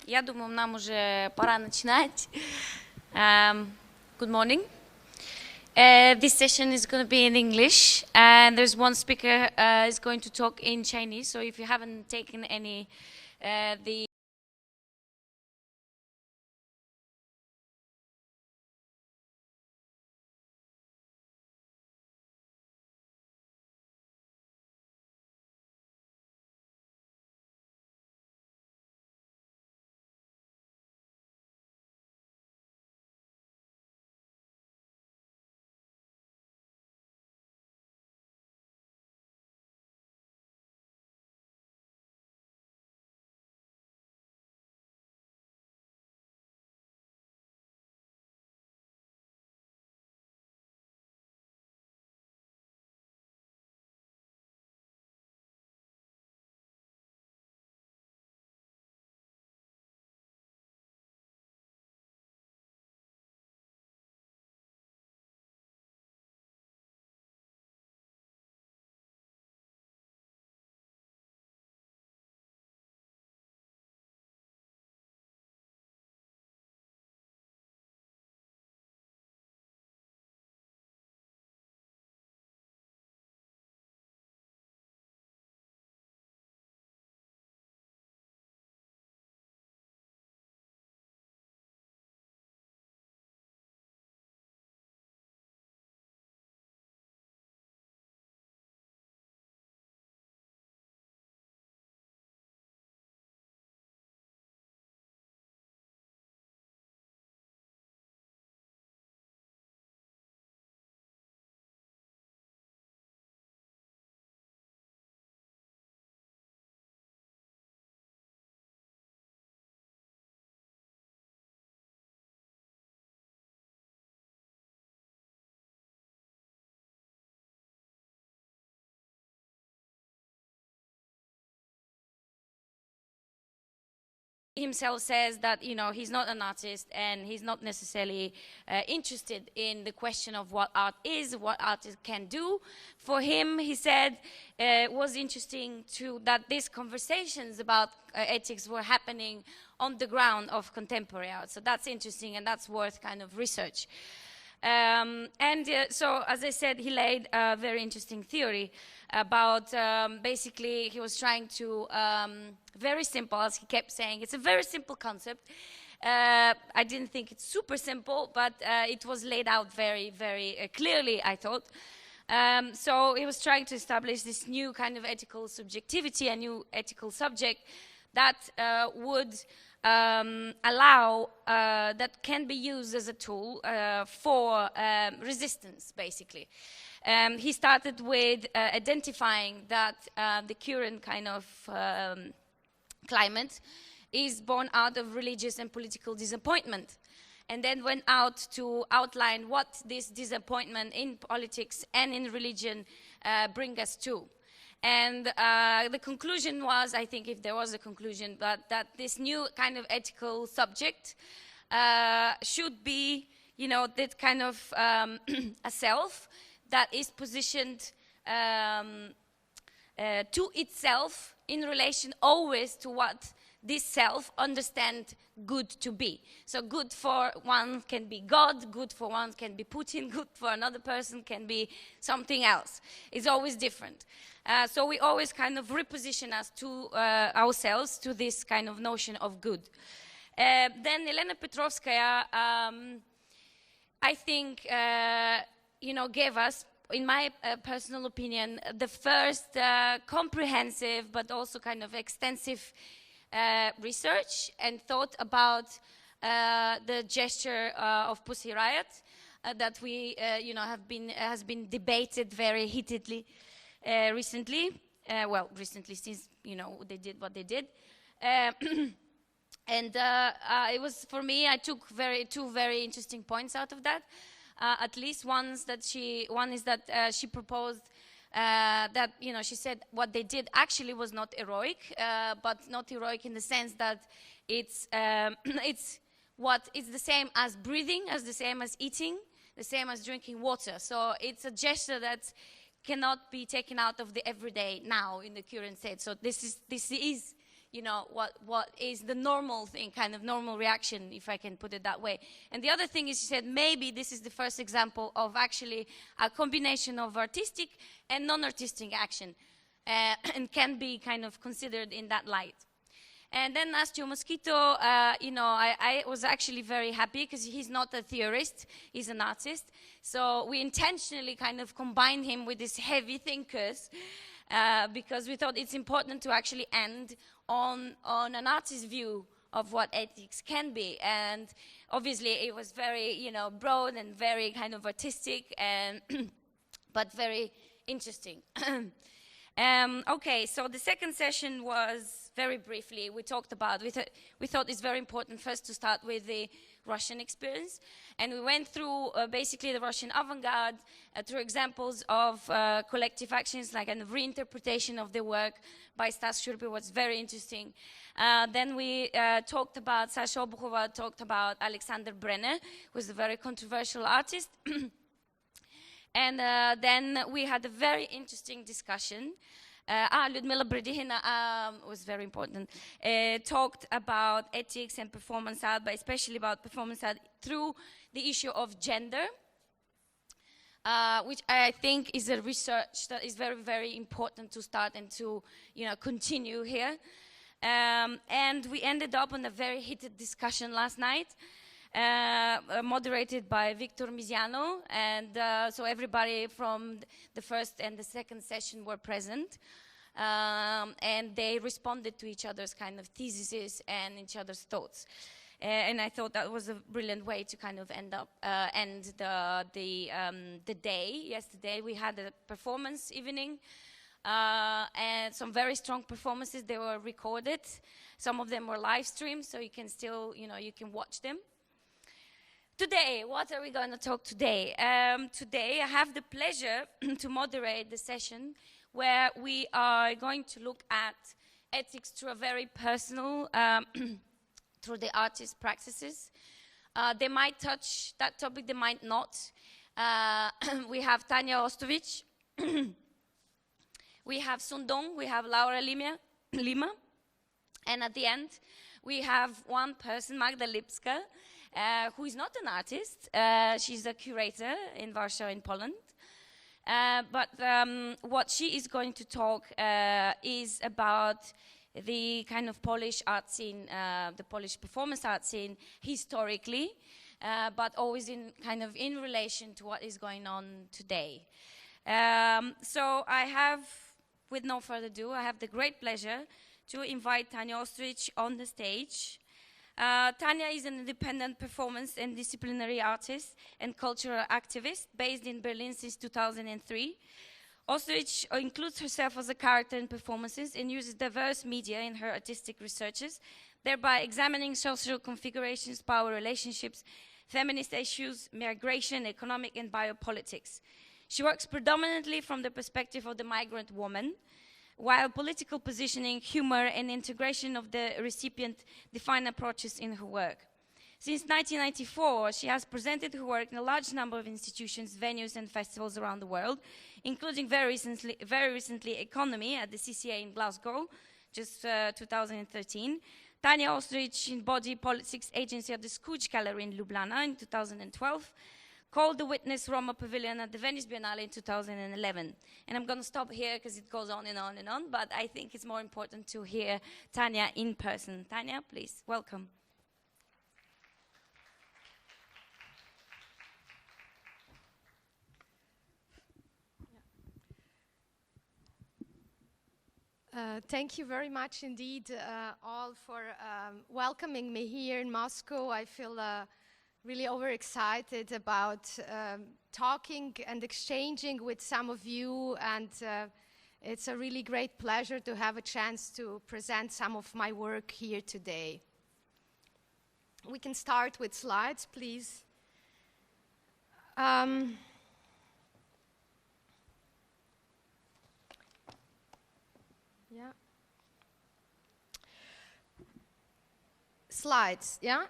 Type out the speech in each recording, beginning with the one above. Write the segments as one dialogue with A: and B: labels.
A: Я думаю, нам уже пора начинать. Good morning. This session is going to be in English, and there's one speaker is going to talk in Chinese. So if you haven't taken any, the himself says that he's not an artist and he's not necessarily interested in the question of what art is, what art can do. For him, he said, it was interesting that these conversations about ethics were happening on the ground of contemporary art. So that's interesting, and that's worth kind of research. So, as I said, he laid a very interesting theory about basically he was trying to, very simple, as he kept saying, it's a very simple concept. I didn't think it's super simple, but it was laid out very, very clearly, I thought. So he was trying to establish this new kind of ethical subjectivity, a new ethical subject that would allow, that can be used as a tool for resistance, basically. He started with identifying that the current kind of climate is born out of religious and political disappointment, and then went out to outline what this disappointment in politics and in religion bring us to. And the conclusion was, I think if there was a conclusion, that this new kind of ethical subject should be, that kind of a self that is positioned to itself in relation always to what this self understand good to be. So good for one can be God, good for one can be Putin, good for another person can be something else. It's always different. So we always kind of reposition us to ourselves to this kind of notion of good. Then Elena Petrovskaya, I think, gave us, in my personal opinion, the first comprehensive but also kind of extensive research and thought about the gesture of Pussy Riot that we, has been debated very heatedly recently. Recently since they did what they did, and it was, for me, I took two very interesting points out of that. At least one is that she proposed that she said what they did actually was not heroic, but not heroic in the sense that it's the same as breathing, as the same as eating, the same as drinking water. So it's a gesture that cannot be taken out of the everyday now in the current state. So this is you know, what is the normal thing, kind of normal reaction, if I can put it that way. And the other thing is, she said, maybe this is the first example of actually a combination of artistic and non-artistic action, and can be kind of considered in that light. And then Astio Mosquito, you know, I was actually very happy because he's not a theorist, he's an artist. So we intentionally kind of combined him with these heavy thinkers because we thought it's important to actually end on an artist's view of what ethics can be. And obviously it was very, you know, broad and very kind of artistic, and but very interesting. Okay, so the second session was, very briefly, we talked about, we thought it's very important first to start with the Russian experience. And we went through basically the Russian avant-garde through examples of collective actions, like a reinterpretation of the work by Stas Shurby was very interesting. Then we talked about, Sasha Obukhova talked about Alexander Brenner, who's a very controversial artist. And then we had a very interesting discussion. Ludmila Bredihina was very important. Talked about ethics and performance art, but especially about performance art through the issue of gender, which I think is a research that is very, very important to start and to, you know, continue here. And we ended up on a very heated discussion last night. Moderated by Victor Miziano, and so everybody from the first and the second session were present, and they responded to each other's kind of theses and each other's thoughts. And I thought that was a brilliant way to kind of end the day. Yesterday we had a performance evening, and some very strong performances. They were recorded. Some of them were live streamed, so you can still, you know, you can watch them. Today, what are we going to talk today? Today I have the pleasure to moderate the session where we are going to look at ethics through a very personal, through the artist's practices. They might touch that topic, they might not. We have Tanja Ostojic, we have Sundong, we have Laura Lima, and at the end we have one person, Magda Lipska, who is not an artist. She's a curator in Warsaw in Poland. But what she is going to talk is about the kind of Polish art scene, the Polish performance art scene historically, but always in kind of in relation to what is going on today. So I have, with no further ado, I have the great pleasure to invite Tanja Ostojic on the stage. Tanja is an independent performance and disciplinary artist and cultural activist based in Berlin since 2003. Ostojic includes herself as a character in performances and uses diverse media in her artistic researches, thereby examining social configurations, power relationships, feminist issues, migration, economic and biopolitics. She works predominantly from the perspective of the migrant woman, while political positioning, humor, and integration of the recipient define approaches in her work. Since 1994, she has presented her work in a large number of institutions, venues, and festivals around the world, including very recently Economy at the CCA in Glasgow, just 2013. Tanja Ostojic embodied Politics Agency at the Skuj Gallery in Ljubljana in 2012, called The Witness Roma Pavilion at the Venice Biennale in 2011. And I'm going to stop here because it goes on and on and on, but I think it's more important to hear Tanja in person. Tanja, please, welcome.
B: Thank you very much indeed, all, for welcoming me here in Moscow. I feel really overexcited about talking and exchanging with some of you, and it's a really great pleasure to have a chance to present some of my work here today. We can start with slides, please. Yeah. Slides, yeah?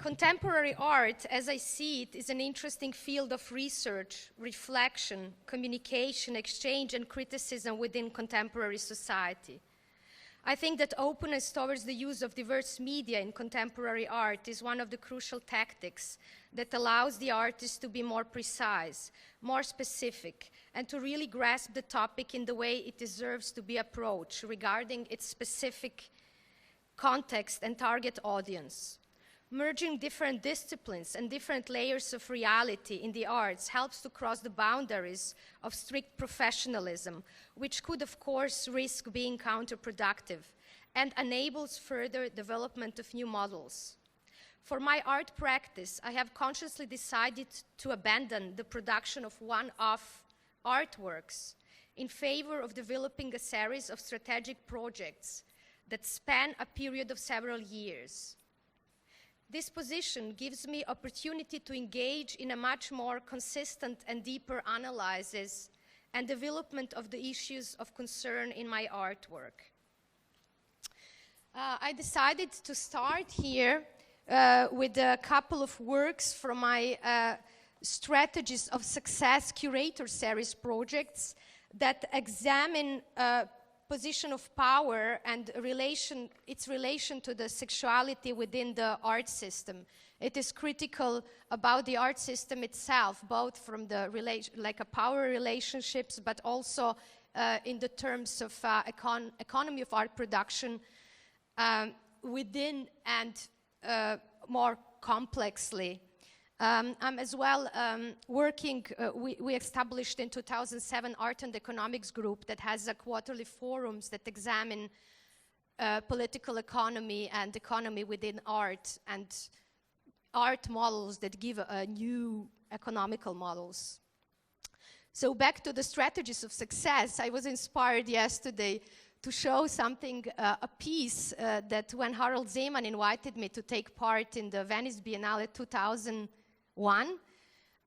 B: Contemporary art, as I see it, is an interesting field of research, reflection, communication, exchange, and criticism within contemporary society. I think that openness towards the use of diverse media in contemporary art is one of the crucial tactics that allows the artist to be more precise, more specific, and to really grasp the topic in the way it deserves to be approached regarding its specific context and target audience. Merging different disciplines and different layers of reality in the arts helps to cross the boundaries of strict professionalism, which could, of course, risk being counterproductive, and enables further development of new models. For my art practice, I have consciously decided to abandon the production of one-off artworks in favor of developing a series of strategic projects that span a period of several years. This position gives me opportunity to engage in a much more consistent and deeper analysis and development of the issues of concern in my artwork. I decided to start here with a couple of works from my Strategies of Success Curator Series projects that examine position of power and its relation to the sexuality within the art system. It is critical about the art system itself, both from the power relationships, but also in the terms of economy of art production within and more complexly. I'm as well working, we established in 2007 Art and Economics Group that has quarterly forums that examine political economy and economy within art and art models that give new economical models. So back to the strategies of success, I was inspired yesterday to show something, a piece that when Harald Seemann invited me to take part in the Venice Biennale 2001,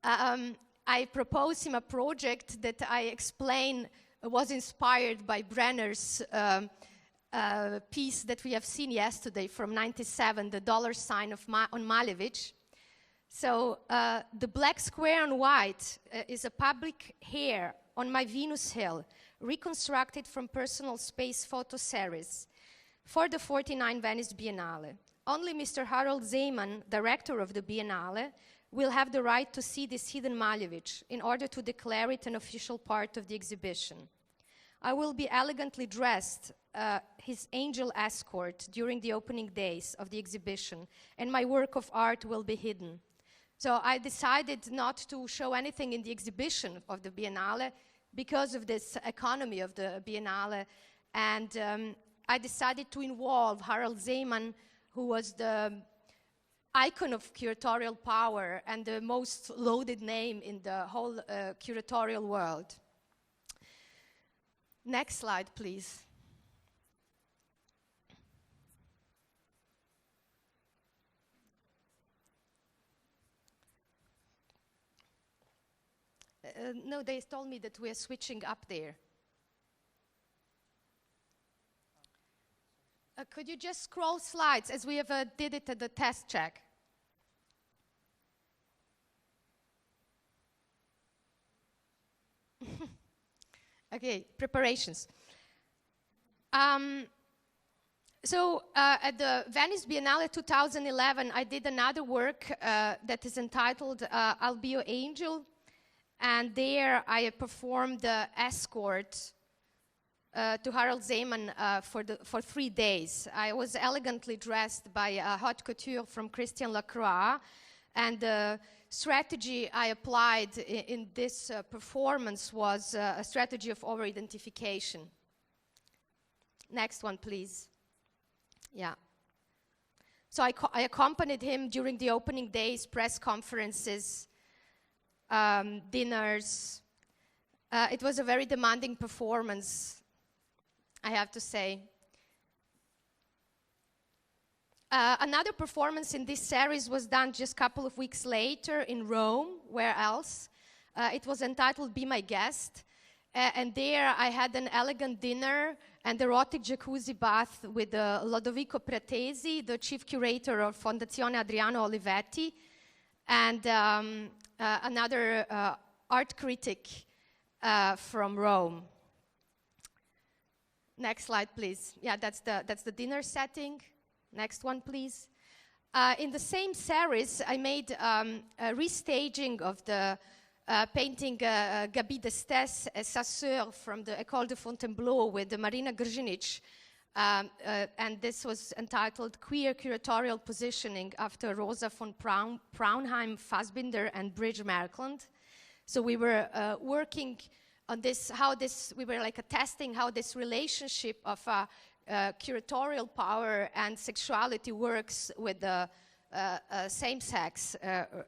B: I proposed him a project that I explain was inspired by Brenner's piece that we have seen yesterday from '97, the dollar sign on Malevich. So the black square on white is a public hair on my Venus Hill, reconstructed from personal space photo series for the 49 Venice Biennale. Only Mr. Harald Seemann, director of the Biennale, will have the right to see this hidden Malevich in order to declare it an official part of the exhibition. I will be elegantly dressed, his angel escort, during the opening days of the exhibition, and my work of art will be hidden. So I decided not to show anything in the exhibition of the Biennale because of this economy of the Biennale, and I decided to involve Harald Seemann, who was the icon of curatorial power and the most loaded name in the whole curatorial world. Next slide, please. No, they told me that we are switching up there. Could you just scroll slides as we have did it at the test check? Okay, preparations. So at the Venice Biennale 2011, I did another work that is entitled I'll Be Your Angel. And there I performed the escort to Harald Seemann for 3 days. I was elegantly dressed by haute couture from Christian Lacroix, and the strategy I applied in this performance was a strategy of over-identification. Next one, please. Yeah. So I accompanied him during the opening days, press conferences, dinners. It was a very demanding performance, I have to say. Another performance in this series was done just a couple of weeks later in Rome. Where else? It was entitled Be My Guest. And there I had an elegant dinner and erotic jacuzzi bath with Lodovico Pratesi, the chief curator of Fondazione Adriano Olivetti, and another art critic from Rome. Next slide, please. Yeah, that's the dinner setting. Next one, please. In the same series, I made a restaging of the painting Gabi d'Estes et sa sœur from the École de Fontainebleau with Marina Grzinic. And this was entitled Queer Curatorial Positioning after Rosa von Braunheim, Fassbinder, and Bridge Merkland. So we were working on this, we were like testing how this relationship of curatorial power and sexuality works with the same-sex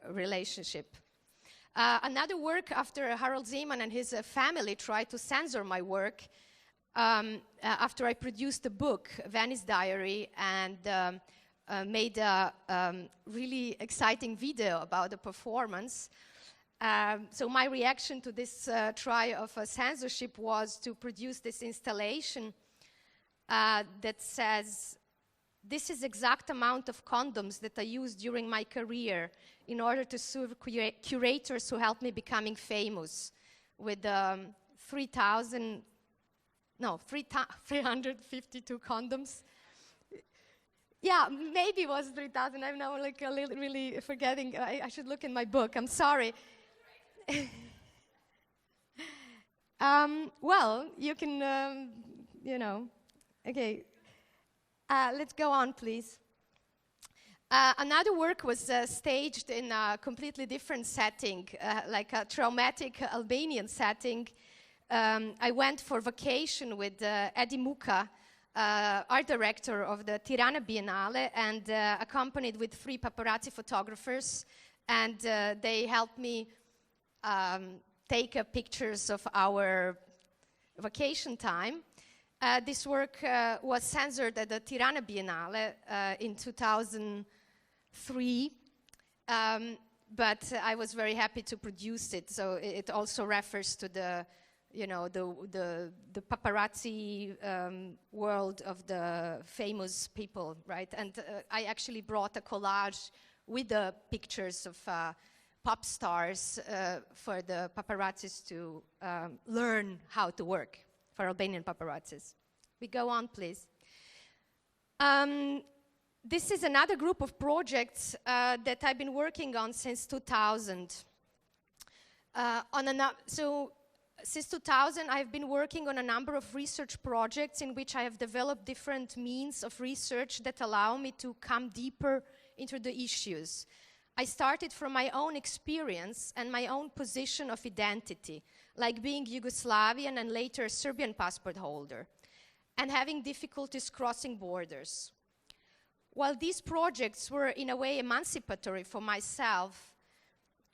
B: relationship. Another work after Harald Seemann and his family tried to censor my work after I produced a book, Venice Diary, and made a really exciting video about the performance. So my reaction to this try of censorship was to produce this installation that says, this is exact amount of condoms that I used during my career in order to serve curators who helped me becoming famous, with 352 condoms. Yeah, maybe it was 3,000. I'm now like really forgetting. I should look in my book. I'm sorry. Well, you can, okay. Let's go on, please. Another work was staged in a completely different setting, like a traumatic Albanian setting. I went for vacation with Edi Muka, art director of the Tirana Biennale, and accompanied with 3 paparazzi photographers, and they helped me take pictures of our vacation time. This work was censored at the Tirana Biennale in 2003, but I was very happy to produce it. So it also refers to the, the paparazzi world of the famous people, right? And I actually brought a collage with the pictures of pop stars for the paparazzis to learn how to work, for Albanian paparazzis. We go on, please. This is another group of projects that I've been working on since 2000. Since 2000, I've been working on a number of research projects in which I have developed different means of research that allow me to come deeper into the issues. I started from my own experience and my own position of identity, like being Yugoslavian and later a Serbian passport holder, and having difficulties crossing borders. While these projects were in a way emancipatory for myself,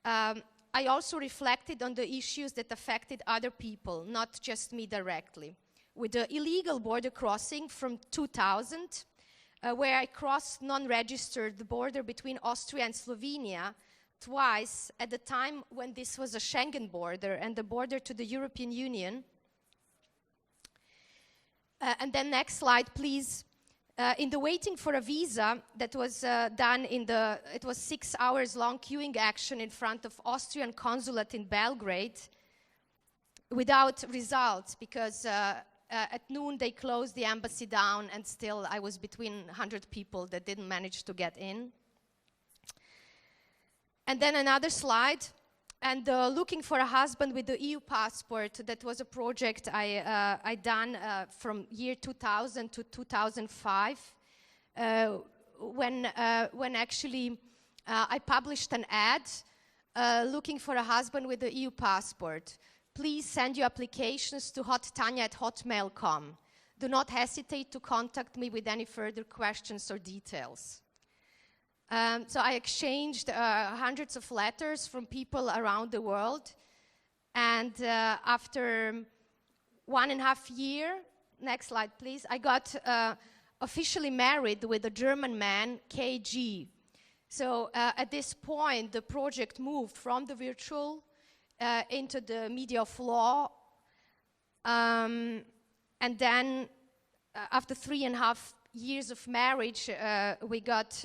B: I also reflected on the issues that affected other people, not just me directly. With the illegal border crossing from 2000, where I crossed non-registered the border between Austria and Slovenia twice at the time when this was a Schengen border and the border to the European Union. And then next slide, please. In the waiting for a visa that was done it was 6 hours long queuing action in front of Austrian consulate in Belgrade without results, because at noon they closed the embassy down, and still I was between 100 people that didn't manage to get in. And then another slide. And looking for a husband with the EU passport, that was a project I done from year 2000 to 2005, when actually I published an ad looking for a husband with the EU passport. Please send your applications to hottanja@hotmail.com. Do not hesitate to contact me with any further questions or details. So I exchanged hundreds of letters from people around the world, and after 1.5 years, next slide please, I got officially married with a German man, KG. So at this point, the project moved from the virtual into the media of law, And then after 3.5 years of marriage, we got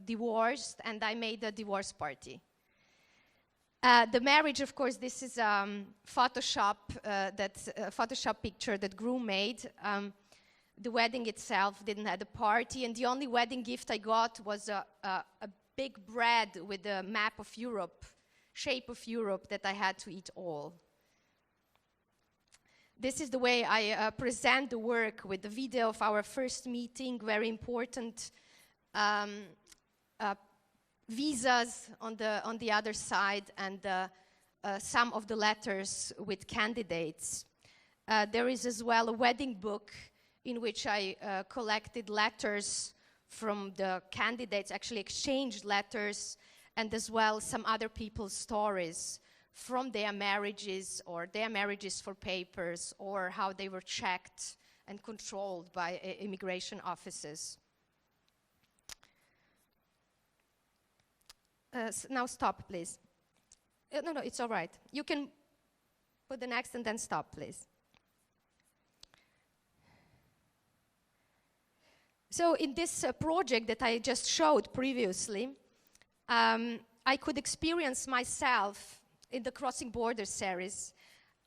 B: divorced, and I made a divorce party. The marriage, of course, this is Photoshop picture that groom made. The wedding itself didn't have a party, and the only wedding gift I got was a big bread with a map of Europe, shape of Europe, that I had to eat all. This is the way I present the work, with the video of our first meeting, very important visas on the other side, and some of the letters with candidates. There is as well a wedding book in which I collected letters from the candidates, actually exchanged letters, and as well some other people's stories from their marriages, or their marriages for papers, or how they were checked and controlled by immigration offices. Now stop, please. No, it's all right. You can put the next and then stop, please. So in this project that I just showed previously, I could experience myself in the Crossing Borders series,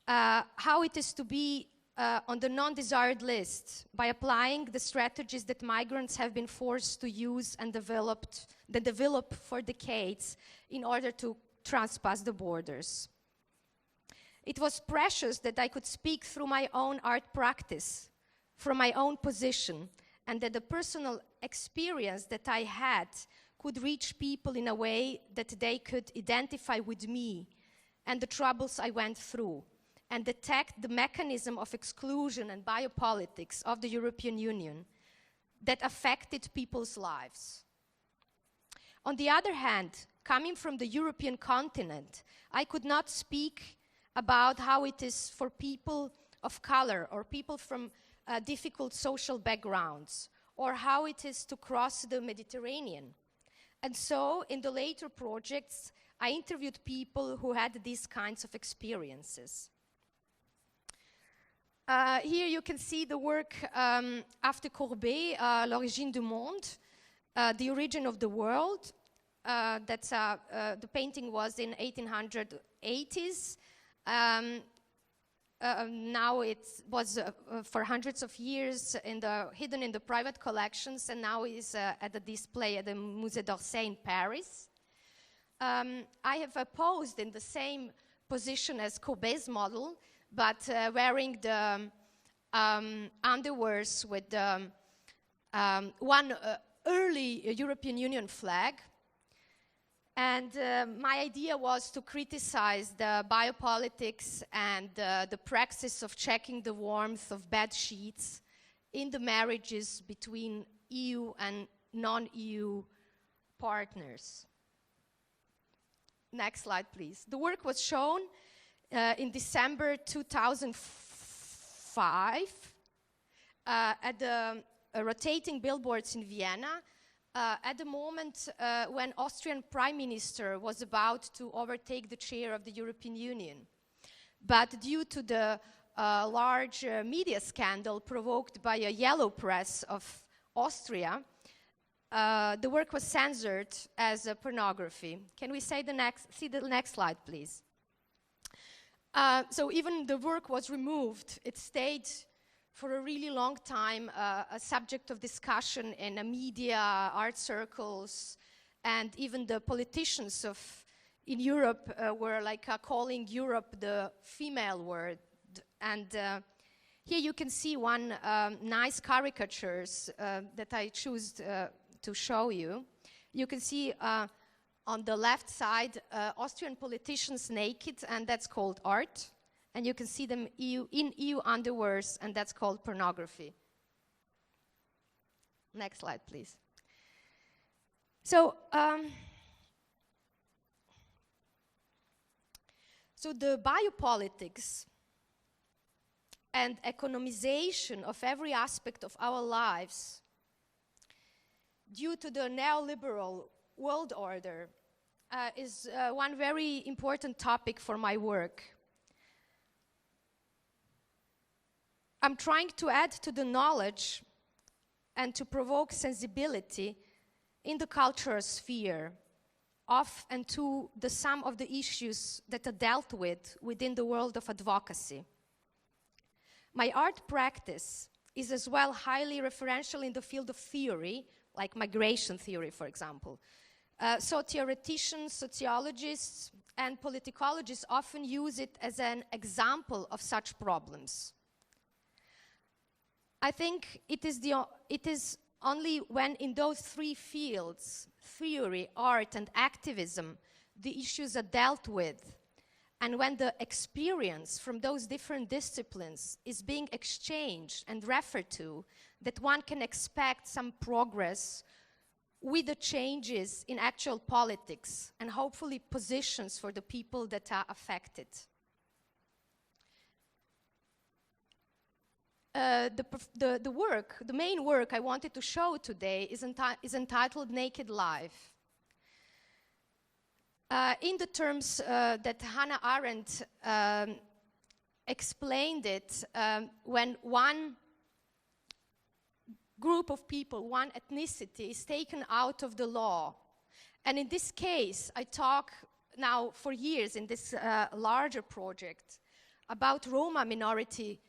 B: how it is to be on the non-desired list by applying the strategies that migrants have been forced to use and develop for decades in order to transpass the borders. It was precious that I could speak through my own art practice, from my own position, and that the personal experience that I had could reach people in a way that they could identify with me and the troubles I went through, and detect the mechanism of exclusion and biopolitics of the European Union that affected people's lives. On the other hand, coming from the European continent, I could not speak about how it is for people of color or people from difficult social backgrounds, or how it is to cross the Mediterranean. And so, in the later projects, I interviewed people who had these kinds of experiences. Here you can see the work after Courbet, L'origine du monde, the origin of the world. The painting was in 1880s. Now it was for hundreds of years hidden in the private collections, and now is at the display at the Musée d'Orsay in Paris. I have posed in the same position as Courbet's model, but wearing the underwears with one early European Union flag. And my idea was to criticize the biopolitics and the praxis of checking the warmth of bed sheets in the marriages between EU and non-EU partners. Next slide, please. The work was shown in December 2005 at the rotating billboards in Vienna, at the moment when Austrian Prime Minister was about to overtake the chair of the European Union. But due to the large media scandal provoked by a yellow press of Austria, the work was censored as pornography. Can we see the next slide, please? So even the work was removed. It stayed for a really long time a subject of discussion in the media, art circles, and even the politicians in Europe were like calling Europe the female world. And here you can see one nice caricatures that I choose to show you. You can see on the left side Austrian politicians naked, and that's called art. And you can see them in EU underwears, and that's called pornography. Next slide, please. So, so the biopolitics and economization of every aspect of our lives due to the neoliberal world order is one very important topic for my work. I'm trying to add to the knowledge and to provoke sensibility in the cultural sphere of and to the sum of the issues that are dealt with within the world of advocacy. My art practice is as well highly referential in the field of theory, like migration theory, for example. So theoreticians, sociologists, and politicologists often use it as an example of such problems. I think it is only when in those three fields, theory, art, and activism, the issues are dealt with, and when the experience from those different disciplines is being exchanged and referred to, that one can expect some progress with the changes in actual politics and hopefully positions for the people that are affected. The main work I wanted to show today is entitled Naked Life. In the terms that Hannah Arendt explained it, when one group of people, one ethnicity is taken out of the law. And in this case, I talk now for years in this larger project about Roma minority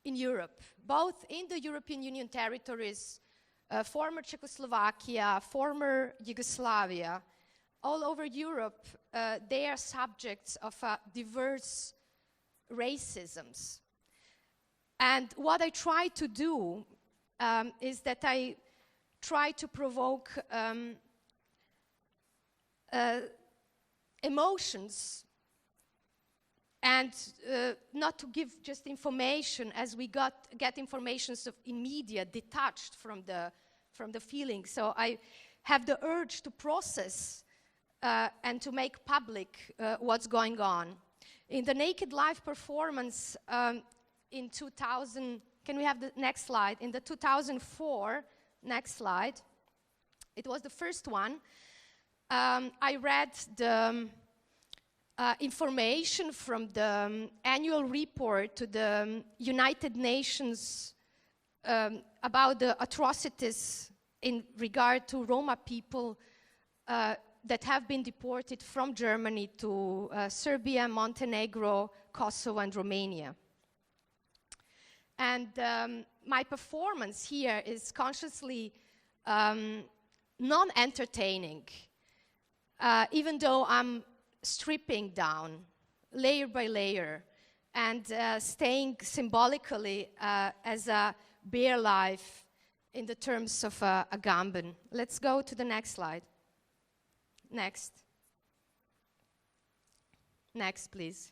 B: in Europe, both in the European Union territories, former Czechoslovakia, former Yugoslavia. All over Europe, they are subjects of diverse racisms. And what I try to do is that I try to provoke emotions and not to give just information as we get information in media detached from the feeling. So I have the urge to process and to make public what's going on. In the Naked Life performance in 2000, can we have the next slide? In the 2004, next slide, it was the first one. I read the information from the annual report to the United Nations about the atrocities in regard to Roma people that have been deported from Germany to Serbia, Montenegro, Kosovo, and Romania. And my performance here is consciously non-entertaining, even though I'm stripping down layer by layer and staying symbolically as a bare life in the terms of Agamben. Let's go to the next slide. Next. Next, please.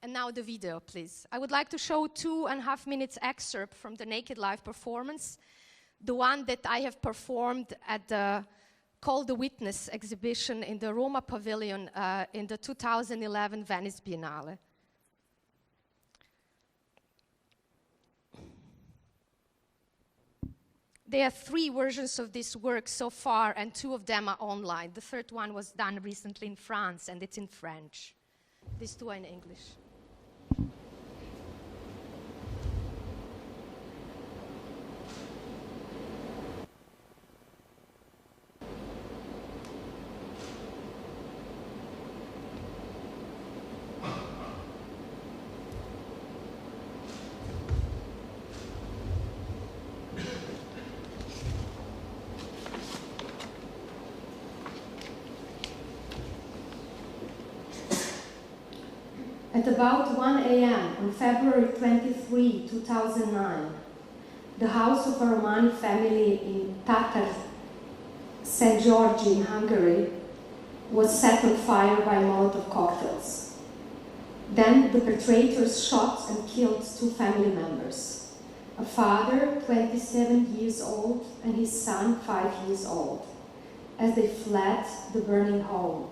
B: And now the video, please. I would like to show 2.5 minutes excerpt from the Naked Life performance, the one that I have performed at the Call the Witness exhibition in the Roma Pavilion in the 2011 Venice Biennale. There are 3 versions of this work so far, and 2 of them are online. The third one was done recently in France, and it's in French. These 2 are in English. At about 1 a.m. on February 23, 2009, the house of a Romani family in Tatar, St. George in Hungary, was set on fire by Molotov cocktails. Then the perpetrators shot and killed 2 family members, a father, 27 years old, and his son, 5 years old, as they fled the burning home.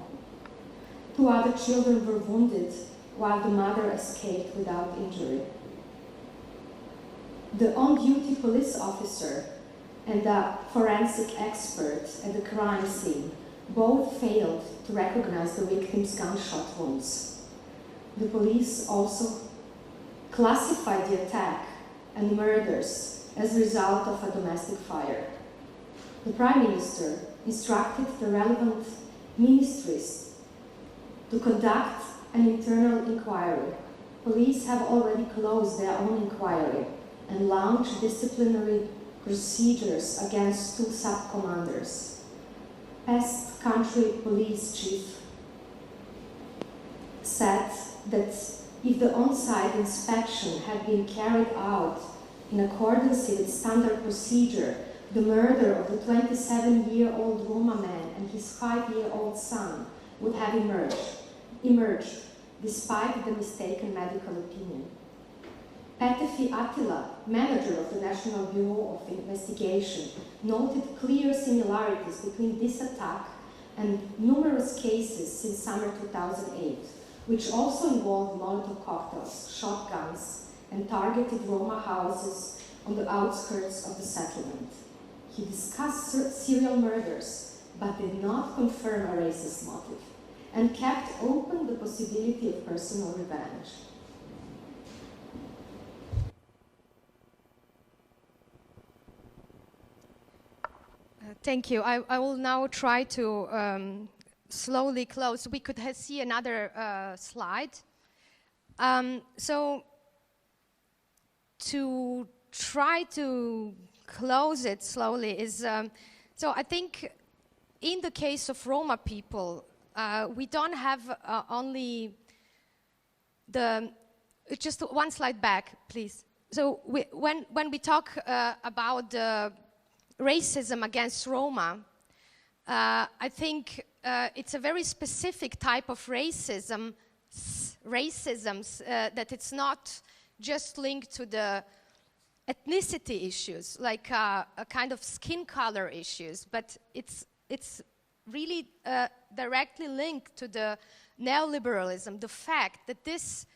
B: 2 other children were wounded, while the mother escaped without injury. The on-duty police officer and the forensic expert at the crime scene both failed to recognize the victim's gunshot wounds. The police also classified the attack
C: and murders as a result of a domestic fire. The Prime Minister instructed the relevant ministries to conduct an internal inquiry. Police have already closed their own inquiry and launched disciplinary procedures against 2 sub-commanders. Past country police chief said that if the on-site inspection had been carried out in accordance with standard procedure, the murder of the 27-year-old Roma man and his 5-year-old son would have emerged despite the mistaken medical opinion. Petefi Attila, manager of the National Bureau of Investigation, noted clear similarities between this attack and numerous cases since summer 2008, which also involved Molotov cocktails, shotguns, and targeted Roma houses on the outskirts of the settlement. He discussed serial murders, but did not confirm a racist motive, and kept open the possibility of personal revenge.
B: Thank you. I will now try to slowly close. We could see another slide. So to try to close it slowly is, so I think in the case of Roma people, we don't have only just one slide back, please. So when we talk about the racism against Roma, I think it's a very specific type of racisms that it's not just linked to the ethnicity issues, like a kind of skin color issues, but it's really directly linked to the neoliberalism, the fact that this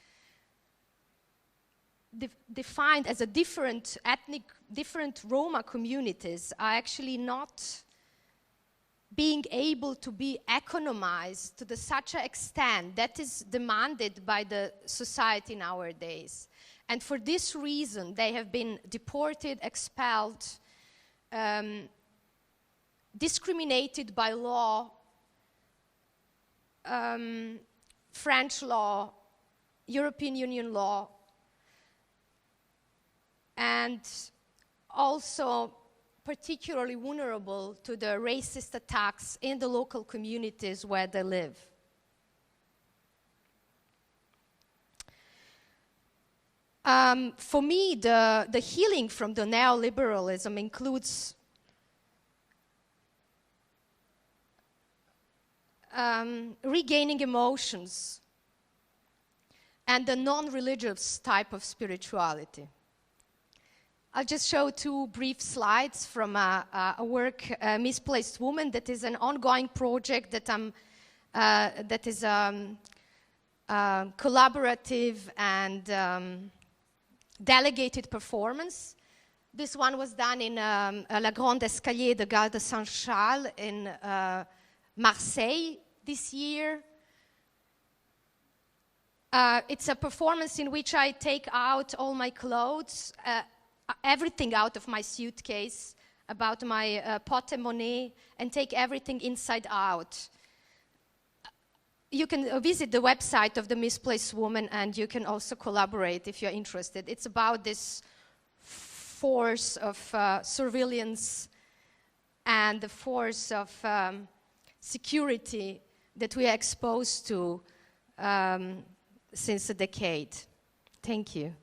B: defined as a different Roma communities are actually not being able to be economized to such an extent that is demanded by the society nowadays. And for this reason, they have been deported, expelled, discriminated by law, French law, European Union law, and also particularly vulnerable to the racist attacks in the local communities where they live. For me, the healing from the neoliberalism includes regaining emotions and the non-religious type of spirituality. I'll just show 2 brief slides from a work, Misplaced Woman, that is an ongoing project that is collaborative and delegated performance. This one was done in La Grande Escalier de Gare de Saint-Charles in Marseille this year. It's a performance in which I take out all my clothes, everything out of my suitcase, about my porte-monnaie, and take everything inside out. You can visit the website of the Misplaced Woman, and you can also collaborate if you're interested. It's about this force of surveillance and the force of security that we are exposed to since a decade. Thank you.